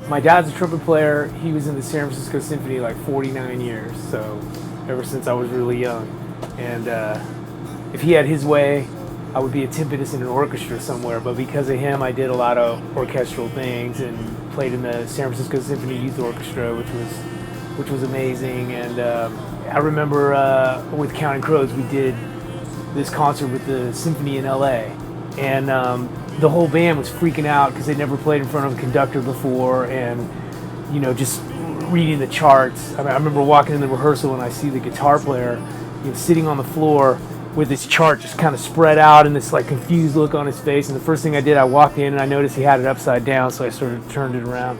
My dad's a trumpet player. He was in the San Francisco Symphony like 49 years, so ever since I was really young. And if he had his way, I would be a timpanist in an orchestra somewhere, but because of him, I did a lot of orchestral things and played in the San Francisco Symphony Youth Orchestra, which was amazing. And I remember with Counting Crows, we did this concert with the symphony in LA, and the whole band was freaking out because they'd never played in front of a conductor before, and just reading the charts. I remember walking in the rehearsal and I see the guitar player sitting on the floor with his chart just kind of spread out and this like confused look on his face. And the first thing I did, I walked in and I noticed he had it upside down, so I sort of turned it around.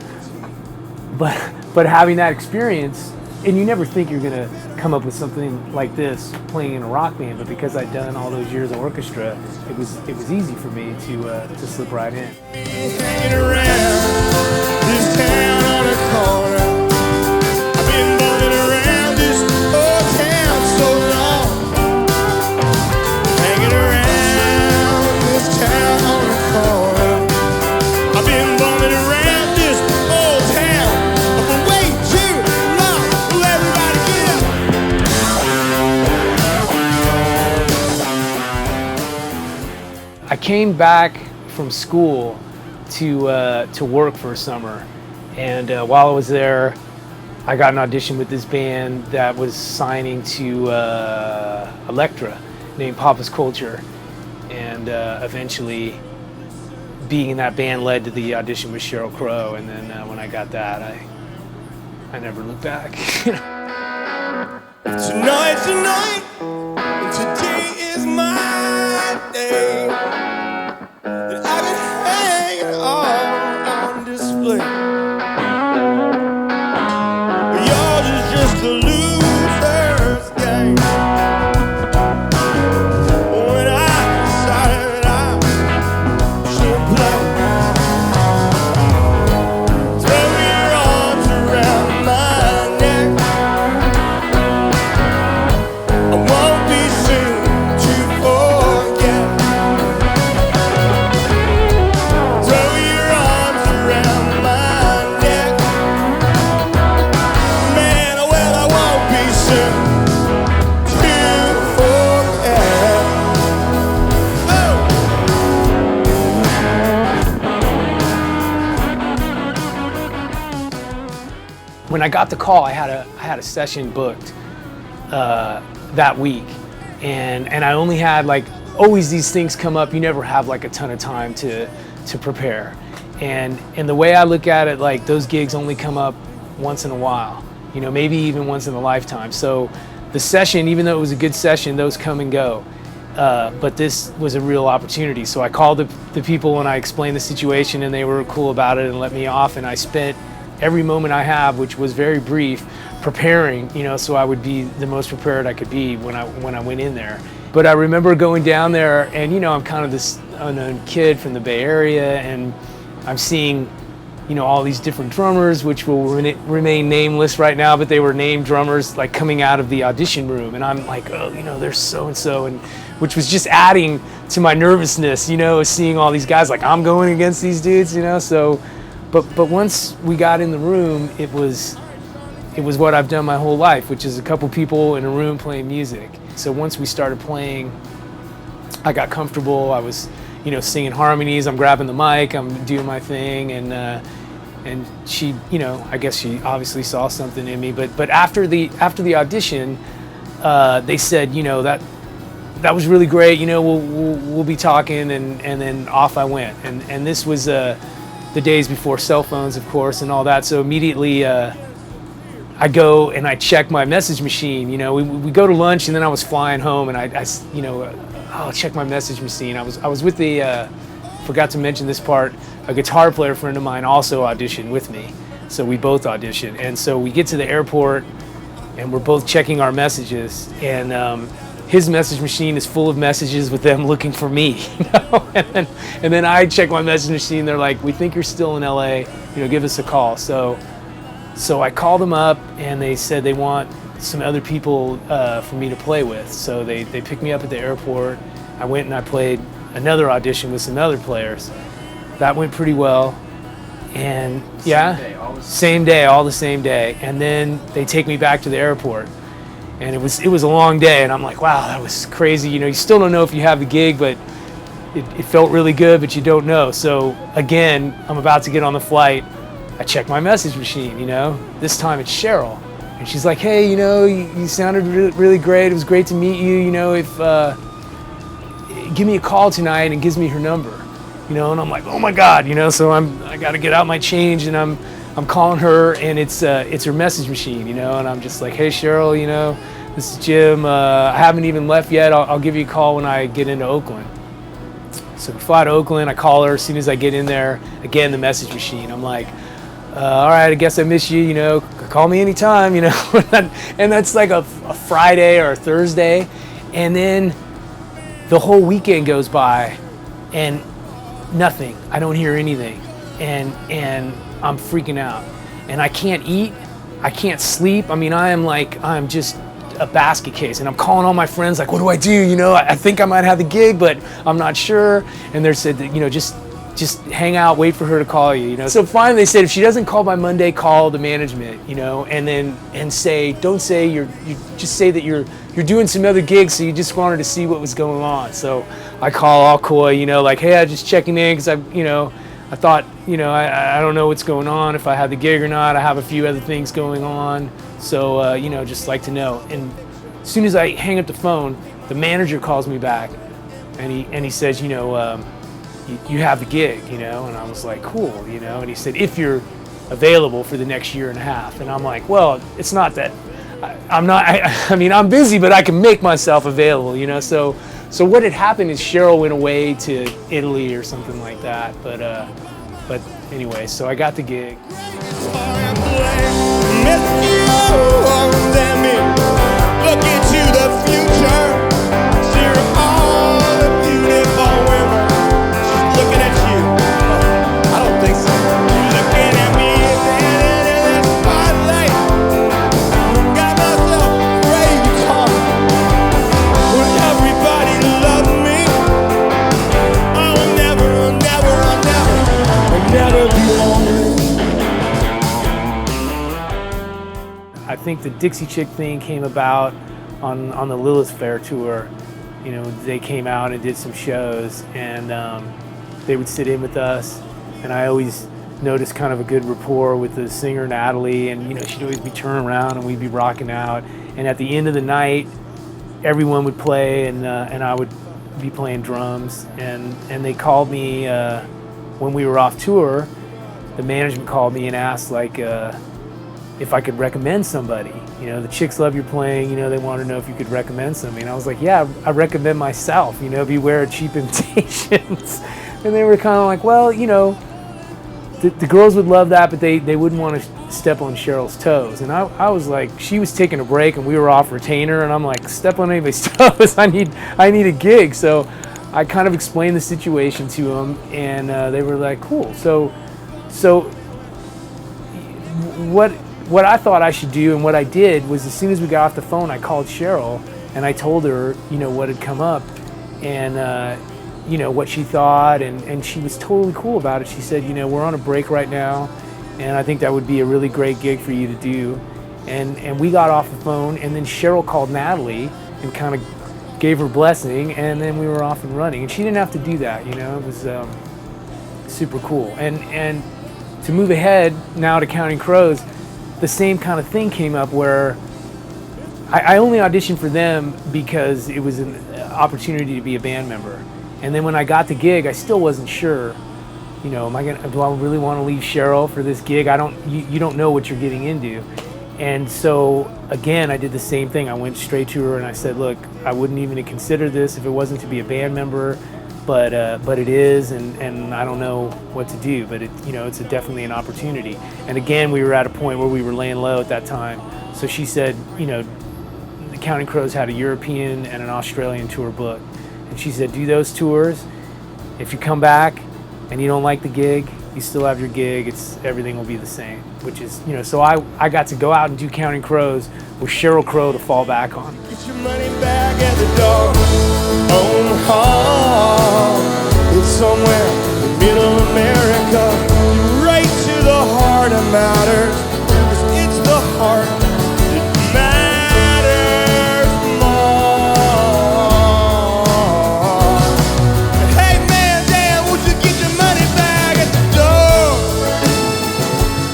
But having that experience, and you never think you're gonna come up with something like this playing in a rock band, but because I'd done all those years of orchestra, it was easy for me to slip right in. Hanging around this town on a corner. I've been bumming around this old town so long. Hanging around this town on a corner. I've been bumming around this old town for way too long. Will everybody get I came back from school to work for a summer, and while I was there, I got an audition with this band that was signing to Elektra, named Papa's Culture, and eventually being in that band led to the audition with Sheryl Crow, and then when I got that, I never looked back. Tonight, and today is my day. That I've been hanging all on display. But yours is just a loser's game. When I decided I should play, throw your arms around my neck. I won't be soon to forget. Throw your arms around my neck. Man, well, I won't be soon to forget. When I got the call, I had a session booked that week, and I only had like always these things come up. You never have like a ton of time to prepare, and the way I look at it, like those gigs only come up once in a while, maybe even once in a lifetime. So the session, even though it was a good session, those come and go. But this was a real opportunity. So I called the people and I explained the situation, and they were cool about it and let me off. And I spent every moment I have, which was very brief, preparing, so I would be the most prepared I could be when I went in there. But I remember going down there, and I'm kind of this unknown kid from the Bay Area, and I'm seeing, all these different drummers, which will remain nameless right now, but they were named drummers like coming out of the audition room, and I'm like, oh, there's so and so, and which was just adding to my nervousness, seeing all these guys like I'm going against these dudes, so. But once we got in the room, it was what I've done my whole life, which is a couple people in a room playing music. So once we started playing, I got comfortable. I was, singing harmonies. I'm grabbing the mic. I'm doing my thing, and she, I guess she obviously saw something in me. But after the audition, they said, that was really great. We'll be talking, and then off I went. And this was the days before cell phones, of course, and all that. So immediately I go and I check my message machine. We go to lunch, and then I was flying home, and I'll check my message machine. I was with forgot to mention this part, a guitar player friend of mine also auditioned with me. So we both auditioned. And so we get to the airport, and we're both checking our messages, and his message machine is full of messages with them looking for me, and then I check my message machine. They're like, "We think you're still in LA. Give us a call." So I called them up, and they said they want some other people for me to play with. So they picked me up at the airport. I went and I played another audition with some other players. That went pretty well, And yeah, same day, all the same day. And then they take me back to the airport. And it was a long day, and I'm like, wow, that was crazy. You still don't know if you have the gig, but it felt really good, but you don't know. So again, I'm about to get on the flight. I check my message machine, This time it's Sheryl. And she's like, hey, you sounded really great. It was great to meet you. Give me a call tonight, and gives me her number. And I'm like, oh my God, so I got to get out my change, and I'm calling her, and it's her message machine, and I'm just like, hey Sheryl, this is Jim. I haven't even left yet. I'll give you a call when I get into Oakland. So we fly to Oakland. I call her as soon as I get in there. Again, the message machine. I'm like, all right, I guess I miss you. Call me anytime, and that's like a Friday or a Thursday, and then the whole weekend goes by, and nothing. I don't hear anything, and I'm freaking out, and I can't eat, I can't sleep. I mean, I'm just a basket case, and I'm calling all my friends like, what do I do? I think I might have the gig, but I'm not sure. And they said that, just hang out, wait for her to call you, So finally they said, if she doesn't call by Monday, call the management, and say, don't say you just say that you're doing some other gigs, so you just wanted to see what was going on. So I call all coy, like, hey, I'm just checking in, because I thought, I don't know what's going on, if I have the gig or not. I have a few other things going on. So, just like to know. And as soon as I hang up the phone, the manager calls me back, and he says, you have the gig, and I was like, cool, and he said, if you're available for the next year and a half. And I'm like, well, it's not that I'm busy, but I can make myself available, So what had happened is Sheryl went away to Italy or something like that. But anyway, so I got the gig. Look into the future. See all the beautiful women looking at you. I don't think so. Looking at me in the spotlight. Got myself ready to come. Would everybody love me? I'll never be lonely. I think the Dixie Chick thing came about on the Lilith Fair tour. They came out and did some shows, and they would sit in with us, and I always noticed kind of a good rapport with the singer Natalie, and she'd always be turning around and we'd be rocking out, and at the end of the night everyone would play, and I would be playing drums, and they called me when we were off tour. The management called me and asked if I could recommend somebody. The chicks love your playing, they want to know if you could recommend somebody. And I was like, yeah, I recommend myself, beware of cheap imitations. And they were kind of like, well, the girls would love that, but they wouldn't want to step on Cheryl's toes. And I was like, she was taking a break and we were off retainer, and I'm like, step on anybody's toes, I need a gig. So I kind of explained the situation to them, and they were like, cool. So what I thought I should do, and what I did, was as soon as we got off the phone, I called Sheryl and I told her, what had come up, and what she thought, and she was totally cool about it. She said, we're on a break right now, and I think that would be a really great gig for you to do. And we got off the phone, and then Sheryl called Natalie and kind of gave her blessing, and then we were off and running. And she didn't have to do that, it was super cool. And to move ahead now to Counting Crows, the same kind of thing came up where I only auditioned for them because it was an opportunity to be a band member. And then when I got the gig, I still wasn't sure, do I really want to leave Sheryl for this gig? You don't know what you're getting into. And so again, I did the same thing. I went straight to her and I said, look, I wouldn't even consider this if it wasn't to be a band member, but it is, and I don't know what to do, but it's definitely an opportunity. And again, we were at a point where we were laying low at that time. So she said, the Counting Crows had a European and an Australian tour booked. And she said, do those tours. If you come back and you don't like the gig, you still have your gig. Everything will be the same, which is, so I got to go out and do Counting Crows with Sheryl Crow to fall back on. Get your money back at the door. Omaha, it's somewhere in middle America. Right heart that matters, 'cause it's the heart that matters more. Hey man, Dan, won't you get your money back at the door?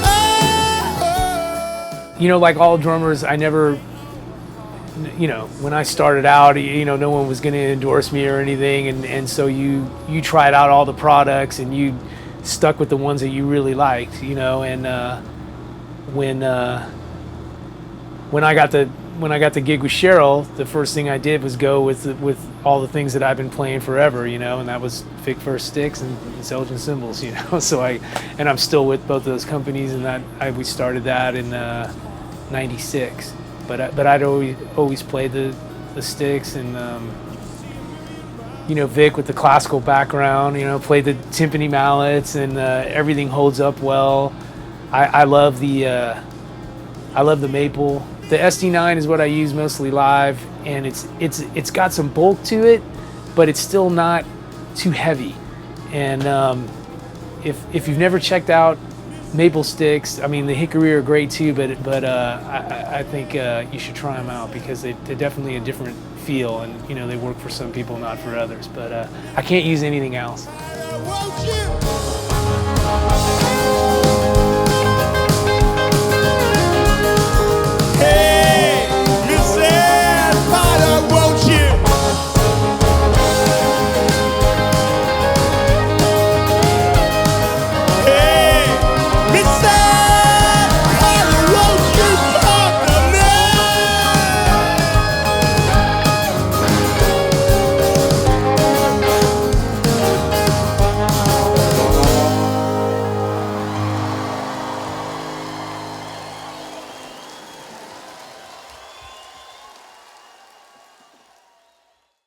Oh. You know, like all drummers, I never, you know, when I started out, you know, no one was going to endorse me or anything, and so you tried out all the products and you stuck with the ones that you really liked, you know. And when I got the gig with Sheryl, the first thing I did was go with all the things that I've been playing forever, you know, and that was Vic Firth sticks and Seljan cymbals, you know. So I'm still with both of those companies, and we started that in '96. But I'd always played the sticks, and you know, Vic with the classical background, you know, played the timpani mallets, and everything holds up well. I love the maple. The SD9 is what I use mostly live, and it's got some bulk to it, but it's still not too heavy. And if you've never checked out maple sticks, I mean, the hickory are great too, but I think you should try them out, because they're definitely a different feel, and you know, they work for some people, not for others. But I can't use anything else. Won't you?